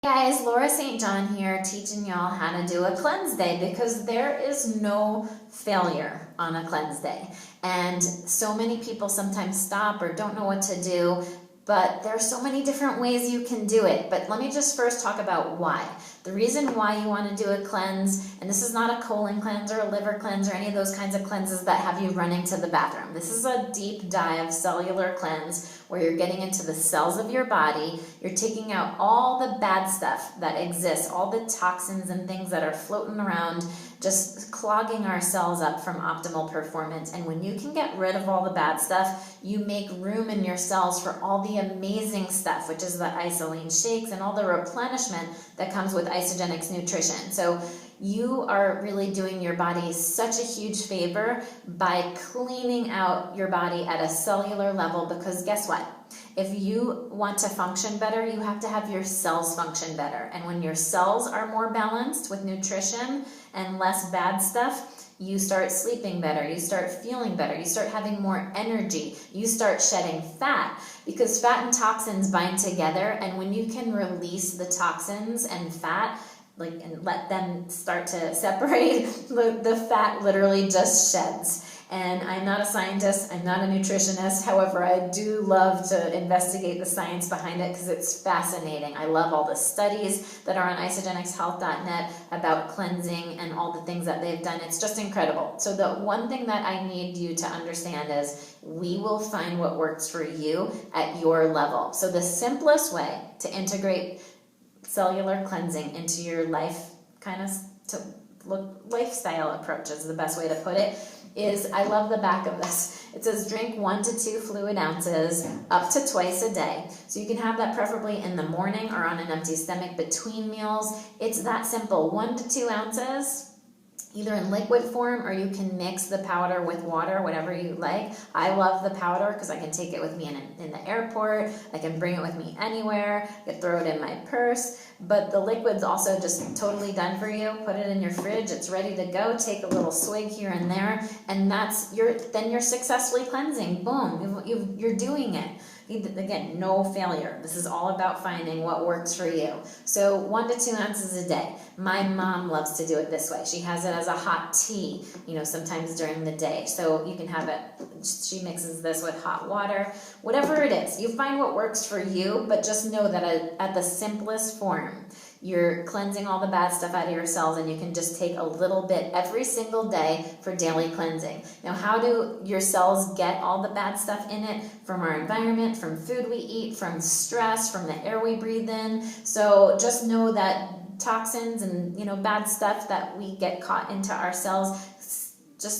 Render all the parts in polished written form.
Guys, Laura St. John here teaching y'all how to do a cleanse day because there is no failure on a cleanse day. And so many people sometimes stop or don't know what to do, but there are so many different ways you can do it. But let me just first talk about why. The reason why you want to do a cleanse, and this is not a colon cleanse or a liver cleanse or any of those kinds of cleanses that have you running to the bathroom. This is a deep dive cellular cleanse where you're getting into the cells of your body. You're taking out all the bad stuff that exists, all the toxins and things that are floating around, just clogging our cells up from optimal performance. And when you can get rid of all the bad stuff, you make room in your cells for all the amazing stuff, which is the isolene shakes and all the replenishment that comes with Isagenix nutrition. So you are really doing your body such a huge favor by cleaning out your body at a cellular level, because guess what? If you want to function better, you have to have your cells function better. And when your cells are more balanced with nutrition and less bad stuff, you start sleeping better, you start feeling better, you start having more energy, you start shedding fat, because fat and toxins bind together. And when you can release the toxins and fat, and let them start to separate, the fat literally just sheds. And I'm not a scientist, I'm not a nutritionist. However, I do love to investigate the science behind it because it's fascinating. I love all the studies that are on isagenixhealth.net about cleansing and all the things that they've done. It's just incredible. So the one thing that I need you to understand is we will find what works for you at your level. So the simplest way to integrate cellular cleansing into your life lifestyle approach is the best way to put it, is I love the back of this. It says drink 1 to 2 fluid ounces up to twice a day. So you can have that preferably in the morning or on an empty stomach between meals. It's that simple, 1 to 2 ounces, either in liquid form or you can mix the powder with water, whatever you like. I love the powder because I can take it with me in the airport. I can bring it with me anywhere. I can throw it in my purse. But the liquid's also just totally done for you. Put it in your fridge. It's ready to go. Take a little swig here and there, and then you're successfully cleansing. Boom, you're doing it. Again, no failure. This is all about finding what works for you. So 1 to 2 ounces a day. My mom loves to do it this way. She has it as a hot tea, sometimes during the day. So you can have it, she mixes this with hot water, whatever it is. You find what works for you, but just know that at the simplest form, you're cleansing all the bad stuff out of your cells, and you can just take a little bit every single day for daily cleansing. Now, how do your cells get all the bad stuff in it? From our environment, from food we eat, from stress, from the air we breathe in. So just know that toxins and bad stuff that we get caught into our cells,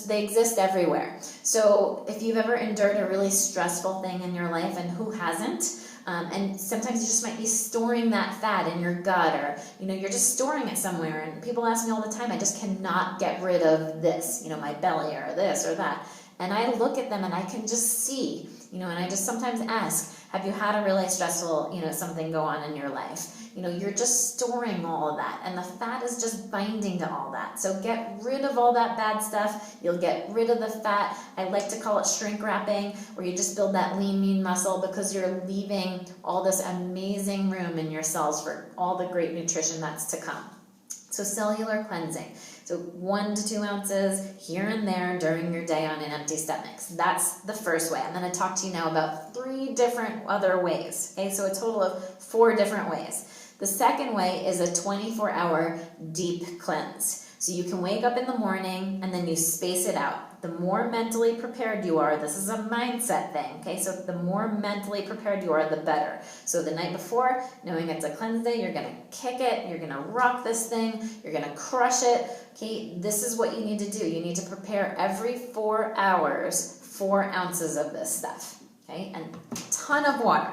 they exist everywhere. So if you've ever endured a really stressful thing in your life, and who hasn't, and sometimes you just might be storing that fat in your gut, or you're just storing it somewhere, and people ask me all the time, I just cannot get rid of this, my belly or this or that. And I look at them and I can just see, and I just sometimes ask, have you had a really stressful, something go on in your life? You're just storing all of that, and the fat is just binding to all that. So get rid of all that bad stuff. You'll get rid of the fat. I like to call it shrink wrapping, where you just build that lean, mean muscle, because you're leaving all this amazing room in your cells for all the great nutrition that's to come. So cellular cleansing. So 1 to 2 ounces here and there during your day on an empty stomach. That's the first way. I'm going to talk to you now about 3 different other ways. Okay, so a total of 4 different ways. The second way is a 24-hour deep cleanse. So you can wake up in the morning and then you space it out. The more mentally prepared you are, this is a mindset thing, okay? So the more mentally prepared you are, the better. So the night before, knowing it's a cleanse day, you're going to kick it, you're going to rock this thing, you're going to crush it, okay? This is what you need to do. You need to prepare every 4 hours, 4 ounces of this stuff, okay? And a ton of water.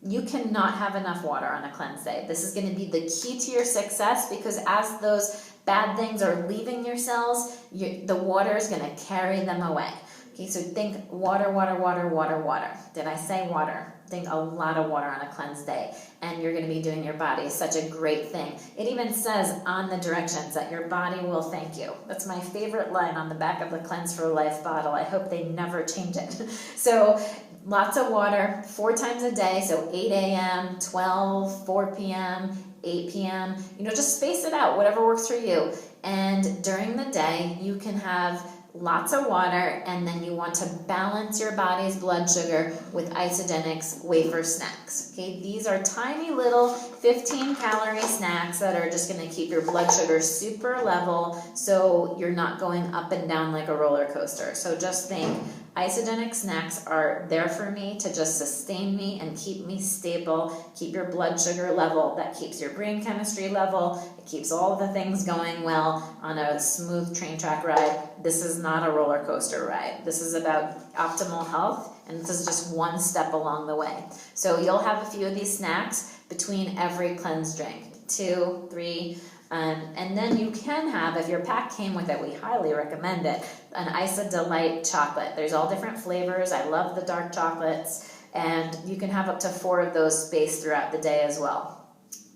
You cannot have enough water on a cleanse day. This is going to be the key to your success, because as those bad things are leaving your cells, the water is going to carry them away. Okay, so think water, water, water, water, water. Did I say water? Think a lot of water on a cleanse day, and you're going to be doing your body such a great thing. It even says on the directions that your body will thank you. That's my favorite line on the back of the Cleanse for Life bottle. I hope they never change it. So lots of water, 4 times a day, so 8 a.m., 12, 4 p.m., 8 p.m., just space it out, whatever works for you. And during the day, you can have lots of water, and then you want to balance your body's blood sugar with Isagenix wafer snacks. Okay, these are tiny little 15-calorie snacks that are just going to keep your blood sugar super level, so you're not going up and down like a roller coaster. So just think, Isagenix snacks are there for me to just sustain me and keep me stable, keep your blood sugar level, that keeps your brain chemistry level, it keeps all of the things going well on a smooth train track ride. This is not a roller coaster ride. This is about optimal health, and this is just one step along the way. So you'll have a few of these snacks between every cleanse drink, 2, 3, and then you can have, if your pack came with it, we highly recommend it, an Isa Delight chocolate. There's all different flavors. I love the dark chocolates, and you can have up to 4 of those spaced throughout the day as well.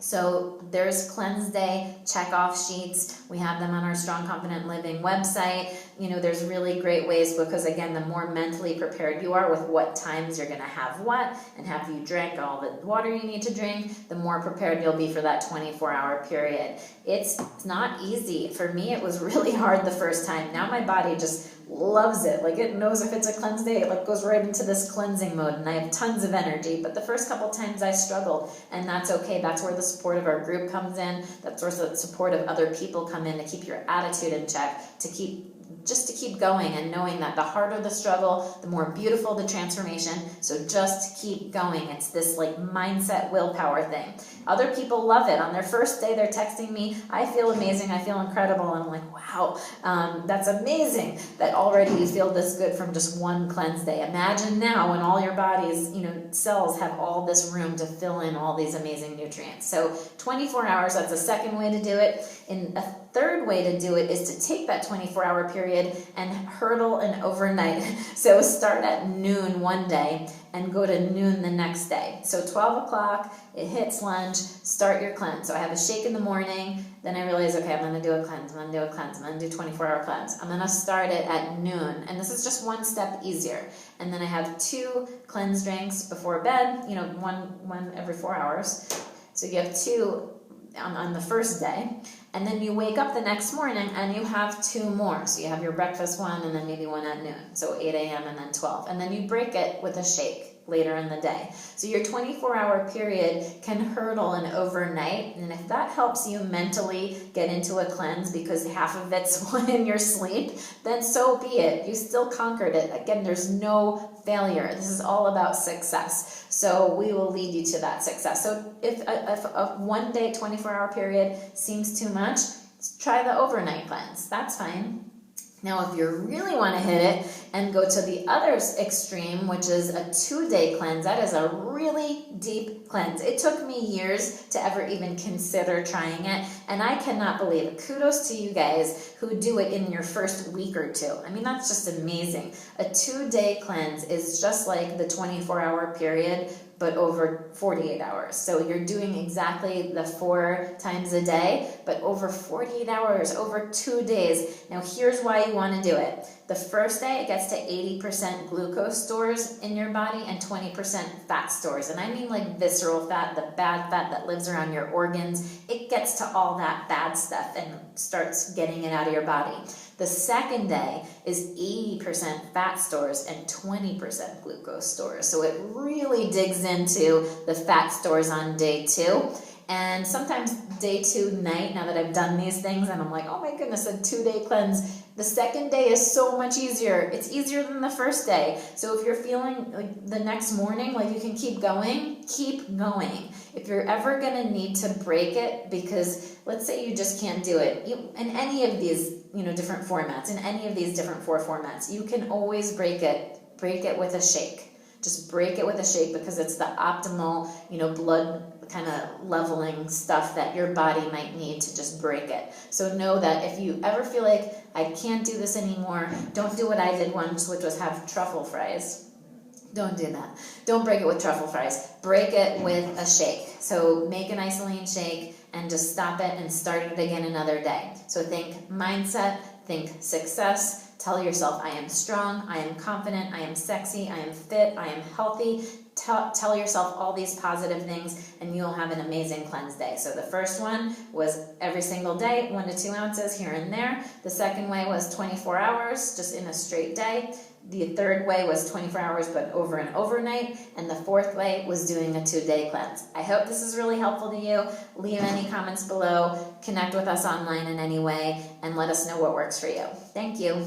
So there's cleanse day checkoff sheets. We have them on our Strong Confident Living website. There's really great ways, because again, the more mentally prepared you are with what times you're going to have what, and have you drank all the water you need to drink, the more prepared you'll be for that 24-hour period. It's not easy. For me, it was really hard the first time. Now my body just loves it. Like, it knows if it's a cleanse day, it goes right into this cleansing mode, and I have tons of energy. But the first couple times I struggled, and that's okay. That's where the support of our group comes in. That's where the support of other people come in to keep your attitude in check, to keep going, and knowing that the harder the struggle, the more beautiful the transformation. So just keep going. It's this mindset willpower thing. Other people love it. On their first day, they're texting me, I feel amazing, I feel incredible. And I'm like, wow, that's amazing that already you feel this good from just one cleanse day. Imagine now when all your body's cells have all this room to fill in all these amazing nutrients. So 24 hours, that's a second way to do it. And a third way to do it is to take that 24-hour period and hurdle an overnight. So start at noon one day and go to noon the next day. So 12 o'clock, it hits lunch, start your cleanse. So I have a shake in the morning, then I realize, okay, I'm going to do a cleanse, I'm going to do a cleanse, I'm going to do 24-hour cleanse. I'm going to start it at noon, and this is just one step easier. And then I have 2 cleanse drinks before bed, one every 4 hours. So you have 2 on the first day, and then you wake up the next morning and you have 2 more. So you have your breakfast one, and then maybe one at noon, so 8 a.m. and then 12, and then you break it with a shake later in the day. So your 24-hour period can hurdle an overnight, and if that helps you mentally get into a cleanse because half of it's in your sleep, then so be it. You still conquered it. Again, there's no failure. This is all about success. So we will lead you to that success. So if a one-day, 24-hour period seems too much, try the overnight cleanse. That's fine. Now, if you really want to hit it and go to the other extreme, which is a 2-day cleanse, that is a really deep cleanse. It took me years to ever even consider trying it, and I cannot believe it. Kudos to you guys who do it in your first week or 2. I mean, that's just amazing. A 2-day cleanse is just like the 24-hour period, but over 48 hours. So you're doing exactly the 4 times a day, but over 48 hours, over 2 days. Now here's why you want to do it. The first day, it gets to 80% glucose stores in your body and 20% fat stores. And I mean like visceral fat, the bad fat that lives around your organs. It gets to all that bad stuff and starts getting it out of your body. The second day is 80% fat stores and 20% glucose stores. So it really digs into the fat stores on day 2. And sometimes day 2 night, now that I've done these things, and I'm like, oh my goodness, a 2-day cleanse. The second day is so much easier. It's easier than the first day. So if you're feeling like the next morning, like you can keep going, keep going. If you're ever going to need to break it, because let's say you just can't do it, in any of these, different formats, in any of these different 4 formats, you can always break it with a shake. Just break it with a shake, because it's the optimal, blood kind of leveling stuff that your body might need to just break it. So know that if you ever feel like I can't do this anymore, don't do what I did once, which was have truffle fries. Don't do that. Don't break it with truffle fries. Break it with a shake. So make an isolene shake and just stop it and start it again another day. So think mindset, think success. Tell yourself, I am strong, I am confident, I am sexy, I am fit, I am healthy. tell yourself all these positive things, and you'll have an amazing cleanse day. So the first one was every single day, 1 to 2 ounces here and there. The second way was 24 hours, just in a straight day. The third way was 24 hours, but over an overnight. And the fourth way was doing a 2-day cleanse. I hope this is really helpful to you. Leave any comments below, connect with us online in any way, and let us know what works for you. Thank you.